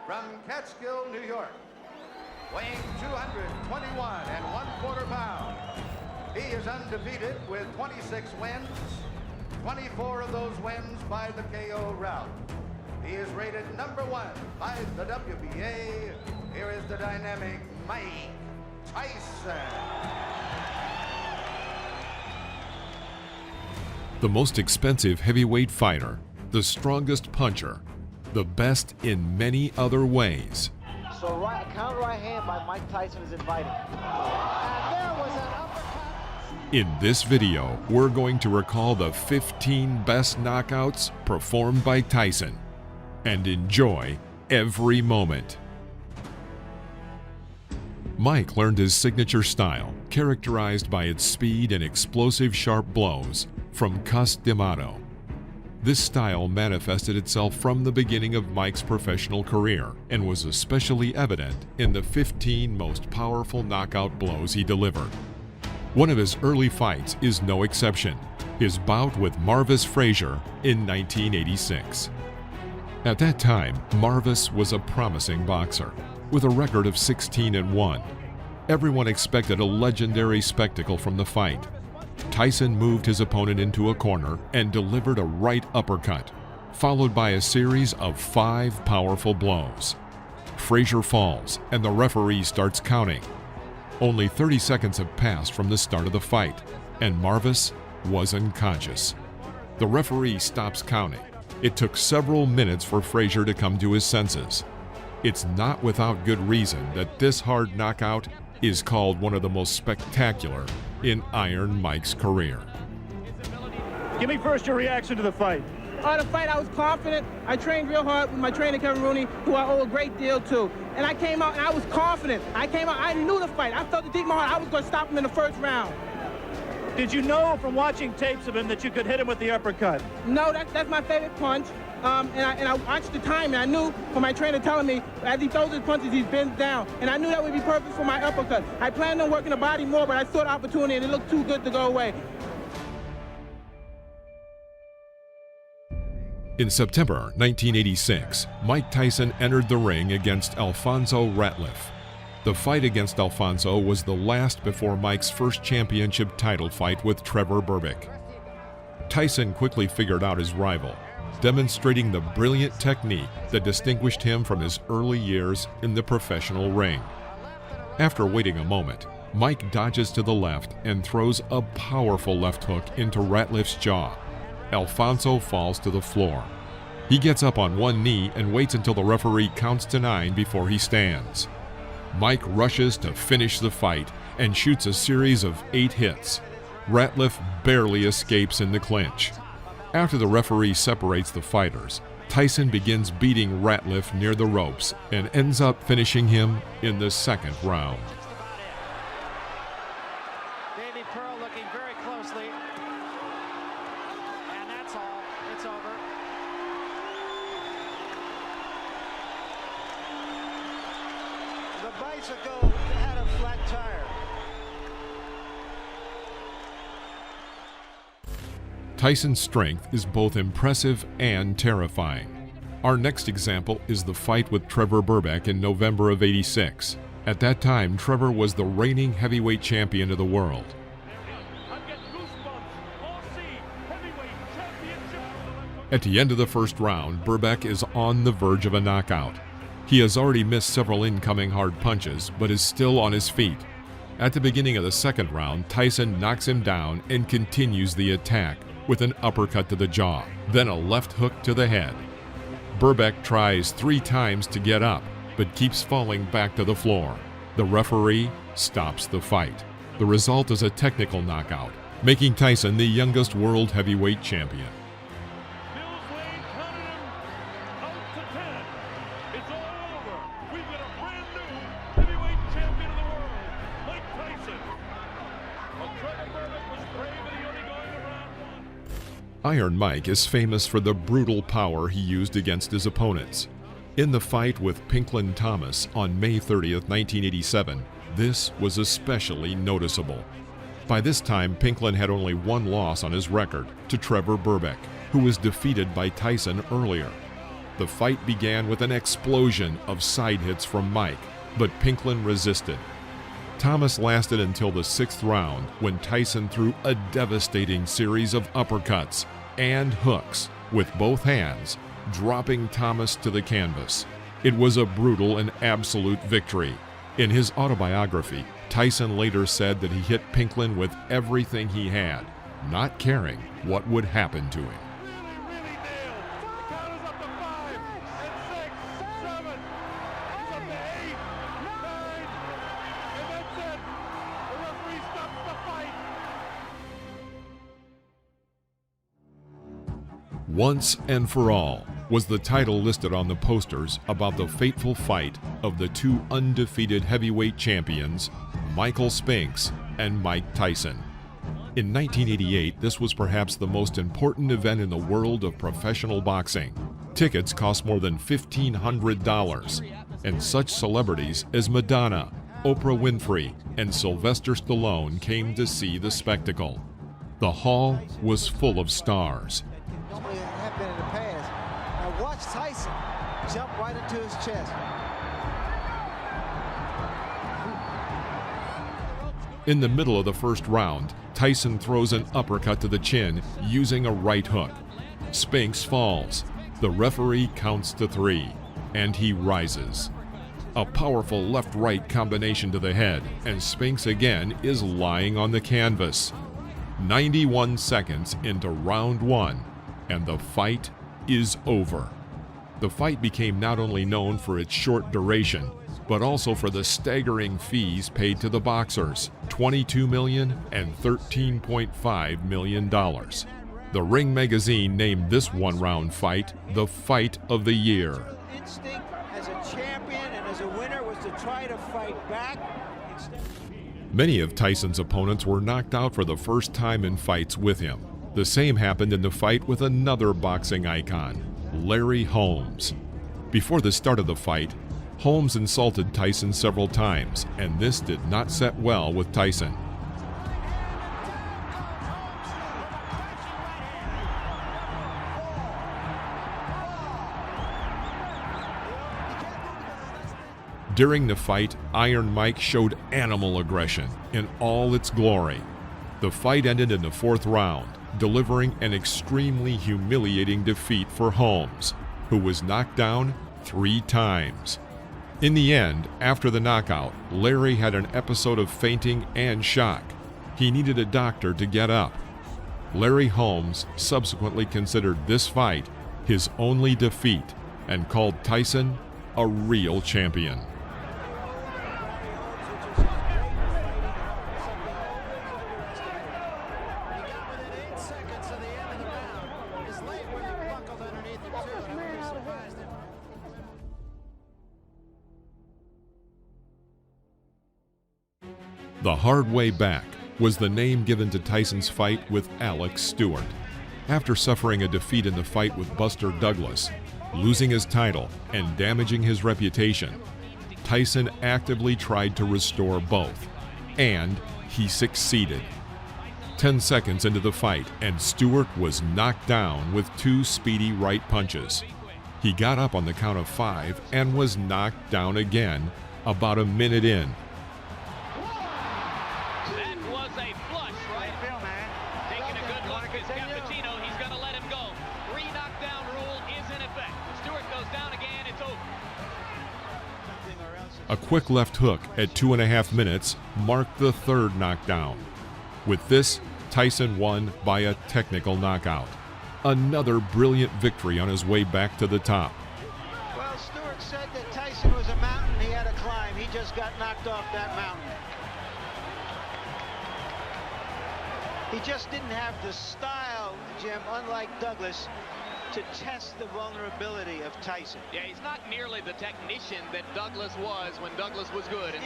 from Catskill, New York, weighing 221 1/4 pounds. He is undefeated with 26 wins, 24 of those wins by the KO route. He is rated #1 by the WBA. Here is the dynamic Mike Tyson. The most expensive heavyweight fighter, the strongest puncher, the best in many other ways. So counter right hand by Mike Tyson is invited. And there was an uppercut. In this video, we're going to recall the 15 best knockouts performed by Tyson and enjoy every moment. Mike learned his signature style, characterized by its speed and explosive sharp blows, from Cus D'Amato. This style manifested itself from the beginning of Mike's professional career and was especially evident in the 15 most powerful knockout blows he delivered. One of his early fights is no exception, his bout with Marvis Frazier in 1986. At that time, Marvis was a promising boxer, with a record of 16-1. Everyone expected a legendary spectacle from the fight. Tyson moved his opponent into a corner and delivered a right uppercut, followed by a series of 5 powerful blows. Frazier falls, and the referee starts counting. Only 30 seconds have passed from the start of the fight, and Marvis was unconscious. The referee stops counting. It took several minutes for Frazier to come to his senses. It's not without good reason that this hard knockout is called one of the most spectacular in Iron Mike's career. Give me first your reaction to the fight. The fight, I was confident. I trained real hard with my trainer, Kevin Rooney, who I owe a great deal to. And I came out and I was confident. I knew the fight. I felt it deep in my heart. I was going to stop him in the first round. Did you know from watching tapes of him that you could hit him with the uppercut? No, that's my favorite punch. And I watched the time, and I knew from my trainer telling me, as he throws his punches, he bends down. And I knew that would be perfect for my uppercut. I planned on working the body more, but I saw the opportunity, and it looked too good to go away. In September 1986, Mike Tyson entered the ring against Alfonso Ratliff. The fight against Alfonso was the last before Mike's first championship title fight with Trevor Berbick. Tyson quickly figured out his rival, demonstrating the brilliant technique that distinguished him from his early years in the professional ring. After waiting a moment, Mike dodges to the left and throws a powerful left hook into Ratliff's jaw. Alfonso falls to the floor. He gets up on one knee and waits until the referee counts to 9 before he stands. Mike rushes to finish the fight and shoots a series of 8 hits. Ratliff barely escapes in the clinch. After the referee separates the fighters, Tyson begins beating Ratliff near the ropes and ends up finishing him in the second round. Davey Pearl looking very closely. And that's all. It's over. The bicycle had a flat tire. Tyson's strength is both impressive and terrifying. Our next example is the fight with Trevor Berbick in November of '86. At that time, Trevor was the reigning heavyweight champion of the world. At the end of the first round, Berbick is on the verge of a knockout. He has already missed several incoming hard punches, but is still on his feet. At the beginning of the second round, Tyson knocks him down and continues the attack with an uppercut to the jaw, then a left hook to the head. Berbick tries 3 times to get up, but keeps falling back to the floor. The referee stops the fight. The result is a technical knockout, making Tyson the youngest world heavyweight champion. Iron Mike is famous for the brutal power he used against his opponents. In the fight with Pinklin Thomas on May 30th, 1987, this was especially noticeable. By this time, Pinklin had only 1 loss on his record, to Trevor Berbick, who was defeated by Tyson earlier. The fight began with an explosion of side hits from Mike, but Pinklin resisted. Thomas lasted until the 6th round when Tyson threw a devastating series of uppercuts and hooks with both hands, dropping Thomas to the canvas. It was a brutal and absolute victory. In his autobiography, Tyson later said that he hit Pinklin with everything he had, not caring what would happen to him. Once and for all was the title listed on the posters about the fateful fight of the two undefeated heavyweight champions, Michael Spinks and Mike Tyson. In 1988, this was perhaps the most important event in the world of professional boxing. Tickets cost more than $1,500, and such celebrities as Madonna, Oprah Winfrey, and Sylvester Stallone came to see the spectacle. The hall was full of stars. Normally it have been in the past. Now watch Tyson jump right into his chest. In the middle of the first round, Tyson throws an uppercut to the chin using a right hook. Spinks falls. The referee counts to 3, and he rises. A powerful left-right combination to the head, and Spinks again is lying on the canvas. 91 seconds into round 1, and the fight is over. The fight became not only known for its short duration, but also for the staggering fees paid to the boxers, $22 million and $13.5 million. The Ring magazine named this one-round fight the fight of the year. Instinct as a champion and as a winner was to try to fight back. Many of Tyson's opponents were knocked out for the first time in fights with him. The same happened in the fight with another boxing icon, Larry Holmes. Before the start of the fight, Holmes insulted Tyson several times, and this did not set well with Tyson. During the fight, Iron Mike showed animal aggression in all its glory. The fight ended in the 4th round, delivering an extremely humiliating defeat for Holmes, who was knocked down 3 times. In the end, after the knockout, Larry had an episode of fainting and shock. He needed a doctor to get up. Larry Holmes subsequently considered this fight his only defeat and called Tyson a real champion. The Hard Way Back was the name given to Tyson's fight with Alex Stewart. After suffering a defeat in the fight with Buster Douglas, losing his title and damaging his reputation, Tyson actively tried to restore both, and he succeeded. 10 seconds into the fight, and Stewart was knocked down with 2 speedy right punches. He got up on the count of 5 and was knocked down again about a minute in. A quick left hook at 2.5 minutes marked the 3rd knockdown. With this, Tyson won by a technical knockout. Another brilliant victory on his way back to the top. Well, Stewart said that Tyson was a mountain he had to climb. He just got knocked off that mountain. He just didn't have the style, Jim, unlike Douglas, to test the vulnerability of Tyson. Yeah, he's not nearly the technician that Douglas was when Douglas was good. And